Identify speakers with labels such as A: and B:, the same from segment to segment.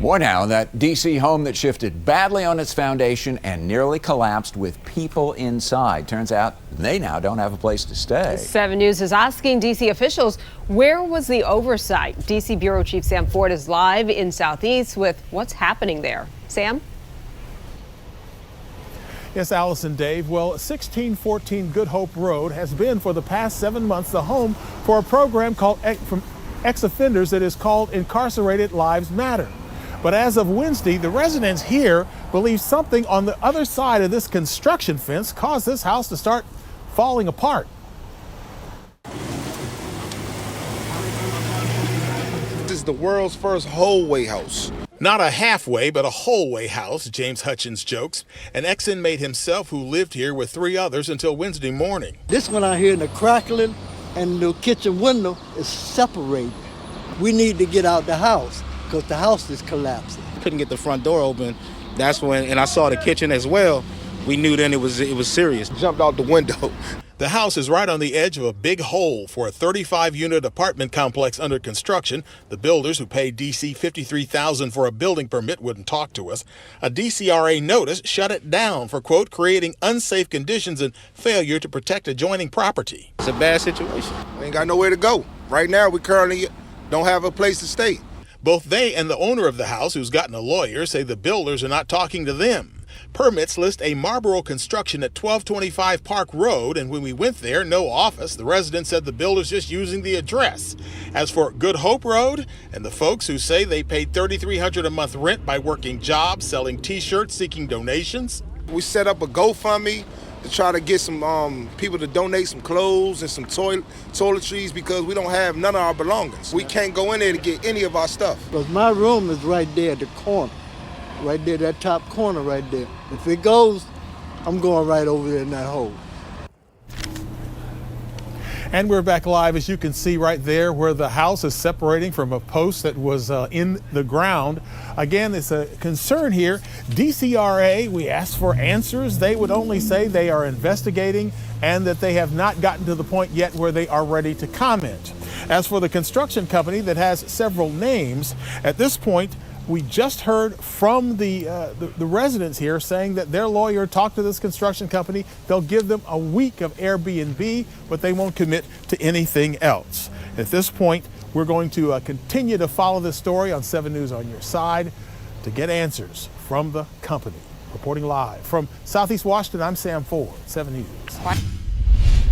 A: More now, that D.C. home that shifted badly on its foundation and nearly collapsed with people inside. Turns out they now don't have a place to stay.
B: 7 News is asking D.C. officials, where was the oversight? D.C. Bureau Chief Sam Ford is live in Southeast with what's happening there. Sam?
C: Yes, Allison, Dave. Well, 1614 Good Hope Road has been for the past 7 months the home for a program called from ex-offenders that is called Incarcerated Lives Matter. But as of Wednesday, the residents here believe something on the other side of this construction fence caused this house to start falling apart.
D: This is the world's first whole-way house.
C: Not a halfway, but a whole-way house, James Hutchins jokes. An ex-inmate himself who lived here with 3 others until Wednesday morning.
E: This one out here in the crackling and the kitchen window is separated. We need to get out the house because the house is collapsing.
D: Couldn't get the front door open. That's when, and I saw the kitchen as well. We knew then it was serious.
F: Jumped out the window.
C: The house is right on the edge of a big hole for a 35-unit apartment complex under construction. The builders who paid D.C. $53,000 for a building permit wouldn't talk to us. A DCRA notice shut it down for, quote, creating unsafe conditions and failure to protect adjoining property.
D: It's a bad situation.
F: We ain't got nowhere to go. Right now, we currently don't have a place to stay.
C: Both they and the owner of the house, who's gotten a lawyer, say the builders are not talking to them. Permits list a Marlboro construction at 1225 Park Road, and when we went there, no office. The resident said the builder's just using the address. As for Good Hope Road and the folks who say they paid $3,300 a month rent by working jobs, selling T-shirts, seeking donations.
F: We set up a GoFundMe to try to get some people to donate some clothes and some toiletries because we don't have none of our belongings. We can't go in there to get any of our stuff.
E: Because my room is right there at the corner. Right there, that top corner right there. If it goes, I'm going right over there in that hole.
C: And we're back live, as you can see right there where the house is separating from a post that was in the ground. Again, it's a concern here. DCRA, we asked for answers. They would only say they are investigating and that they have not gotten to the point yet where they are ready to comment. As for the construction company that has several names, at this point, we just heard from the residents here saying that their lawyer talked to this construction company. They'll give them a week of Airbnb, but they won't commit to anything else. At this point, we're going to continue to follow this story on 7 News on your side to get answers from the company. Reporting live from Southeast Washington, I'm Sam Ford, 7 News.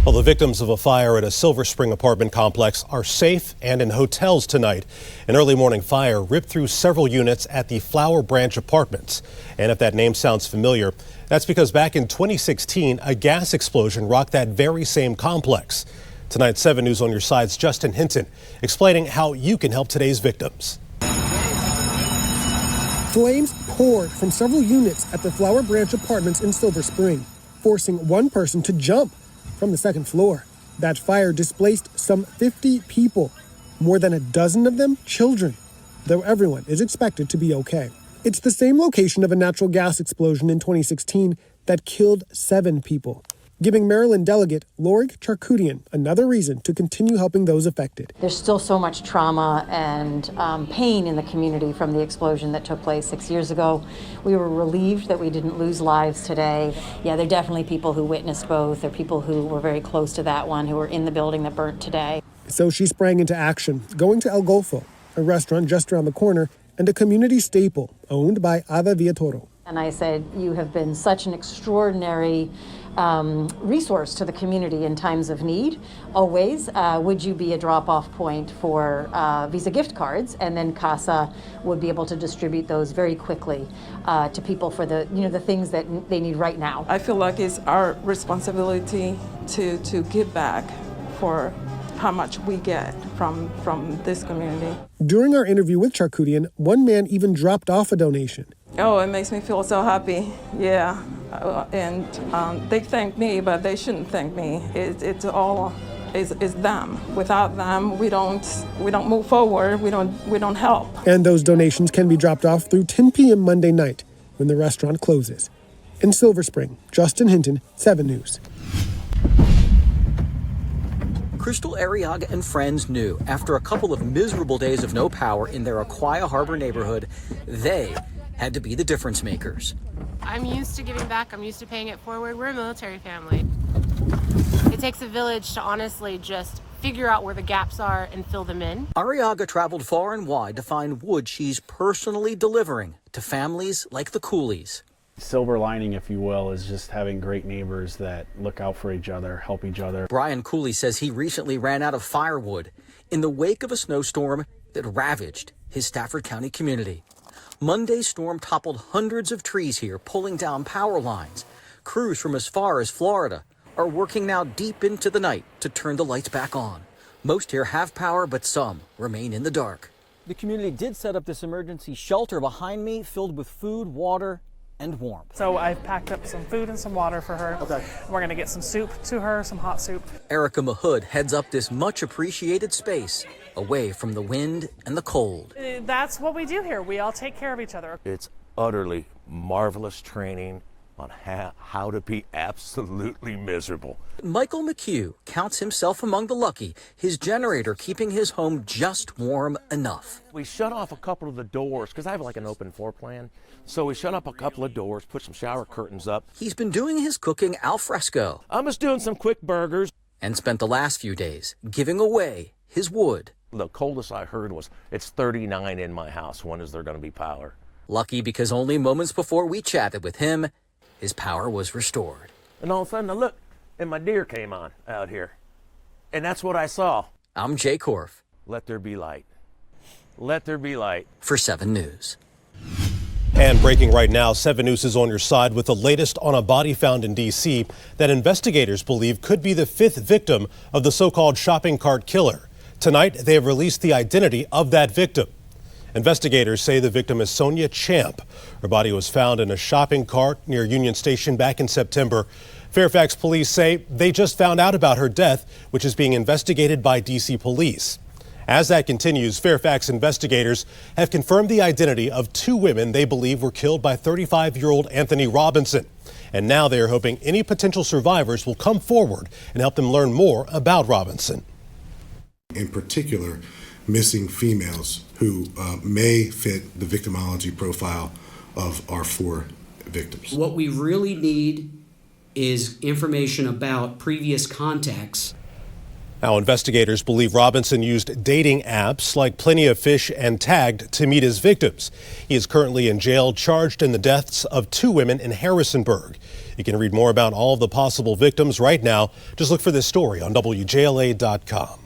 G: Well, the victims of a fire at a Silver Spring apartment complex are safe and in hotels tonight. An early morning fire ripped through several units at the Flower Branch Apartments. And if that name sounds familiar, that's because back in 2016, a gas explosion rocked that very same complex. Tonight, 7 News on your side's Justin Hinton explaining how you can help today's victims.
H: Flames poured from several units at the Flower Branch Apartments in Silver Spring, forcing one person to jump from the second floor. That fire displaced some 50 people, more than a dozen of them children, though everyone is expected to be okay. It's the same location of a natural gas explosion in 2016 that killed 7 people, giving Maryland delegate Lori Charkoudian another reason to continue helping those affected.
I: There's still so much trauma and pain in the community from the explosion that took place 6 years ago. We were relieved that we didn't lose lives today. Yeah, there are definitely people who witnessed both. There are people who were very close to that one, who were in the building that burnt today.
H: So she sprang into action, going to El Golfo, a restaurant just around the corner and a community staple owned by Ada Villatoro.
I: And I said, you have been such an extraordinary resource to the community in times of need. Always, would you be a drop-off point for Visa gift cards? And then CASA would be able to distribute those very quickly to people for the things that they need right now.
J: I feel like it's our responsibility to give back for how much we get from this community.
H: During our interview with Charkoudian, one man even dropped off a donation.
J: Oh, it makes me feel so happy, yeah. And they thank me, but they shouldn't thank me. It's them. Without them, we don't move forward. We don't help.
H: And those donations can be dropped off through 10 p.m. Monday night when the restaurant closes. In Silver Spring, Justin Hinton, 7 News.
K: Crystal, Arriaga, and friends knew after a couple of miserable days of no power in their Aquia Harbor neighborhood, they had to be the difference makers.
L: I'm used to giving back. I'm used to paying it forward. We're a military family. It takes a village to honestly just figure out where the gaps are and fill them in.
K: Arriaga traveled far and wide to find wood she's personally delivering to families like the Coolies.
M: Silver lining, if you will, is just having great neighbors that look out for each other, help each other.
K: Brian Cooley says he recently ran out of firewood in the wake of a snowstorm that ravaged his Stafford County community. Monday's storm toppled hundreds of trees here, pulling down power lines. Crews from as far as Florida are working now deep into the night to turn the lights back on. Most here have power, but some remain in the dark. The community did set up this emergency shelter behind me, filled with food, water, and warmth.
N: So I've packed up some food and some water for her. Okay. We're going to get some soup to her, some hot soup.
K: Erica Mahood heads up this much appreciated space away from the wind and the cold.
N: That's what we do here. We all take care of each other.
O: It's utterly marvelous training on how to be absolutely miserable.
K: Michael McHugh counts himself among the lucky, his generator keeping his home just warm enough.
O: We shut off a couple of the doors because I have like an open floor plan. So we shut up a couple of doors, put some shower curtains up.
K: He's been doing his cooking al fresco.
O: I'm just doing some quick burgers.
K: And spent the last few days giving away his wood.
O: The coldest I heard was it's 39 in my house. When is there going to be power?
K: Lucky because only moments before we chatted with him, his power was restored.
O: And all of a sudden, I looked, and my deer came on out here. And that's what I saw.
K: I'm Jay Korf.
O: Let there be light. Let there be light.
K: For 7 News.
G: And breaking right now, 7 News is on your side with the latest on a body found in D.C. that investigators believe could be the 5th victim of the so-called shopping cart killer. Tonight, they have released the identity of that victim. Investigators say the victim is Sonya Champ. Her body was found in a shopping cart near Union Station back in September. Fairfax police say they just found out about her death, which is being investigated by D.C. police. As that continues, Fairfax investigators have confirmed the identity of 2 women they believe were killed by 35-year-old Anthony Robinson. And now they are hoping any potential survivors will come forward and help them learn more about Robinson.
P: In particular, missing females who may fit the victimology profile of our 4 victims.
Q: What we really need is information about previous contacts.
G: Now, investigators believe Robinson used dating apps like Plenty of Fish and Tagged to meet his victims. He is currently in jail, charged in the deaths of 2 women in Harrisonburg. You can read more about all of the possible victims right now. Just look for this story on WJLA.com.